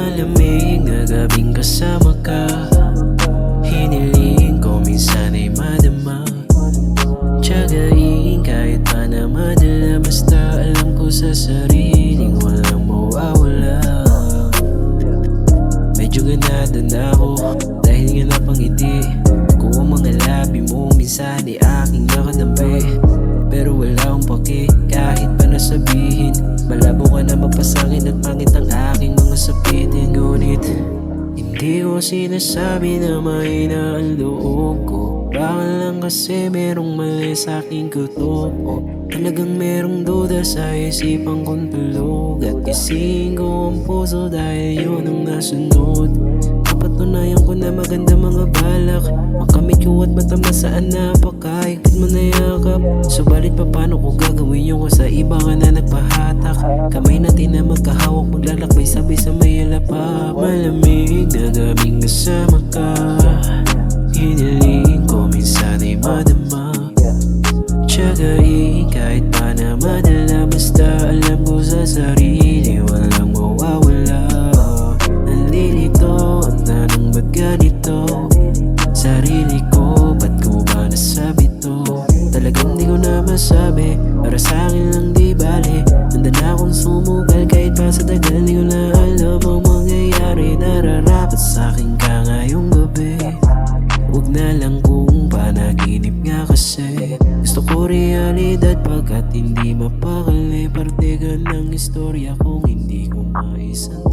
Malamig na gabing kasama ka, hiniling ko minsan ay madama. Tiyagain kahit pa na madala, basta alam ko sa sariling walang mawawala. Medyo ganado na ako dahil nga napangiti ko ang mga labi mo, minsan ay aking nakadampi. Pero wala akong pake kahit pa nasabihin, malabo ka na mapasangin at pangit ang aking mga sapitin. Ngunit hindi ko sinasabi na mahina ang loob ko, baka lang kasi merong mali sa aking kutob. O talagang merong duda sa isipan kong tulog, at gising ko ang puso dahil yun ang nasunod. Napatunayan ko na maganda mga balak, makamit ko at matamasaan na napakahigpit mo na yakap. Subalit paano ko gagawin yun kung sa iba ka na nagpahatak? Kamay natin na magkahawak, maglalakbay sabay sa may alapa. Malamig na gabing kasama ka, hiniling ko minsan ay madama. Tiyagain kahit pa na madala, basta alam ko sa sarili walang mawawala. Nalilito ang tanong ba't ganito, sarili ko ba't ko ba nasabi to? Talagang di ko na masabi, para sa akin lang di bale. Handa na akong sumugal kahit pa sa tagal, di ko na alam ang mangyayari. Nararapat sa akin ka ngayong gabi, huwag na lang kung panaginip nga kasi. Gusto ko realidad pagkat hindi mapakali, parte ka ng istorya kung hindi ko maisan.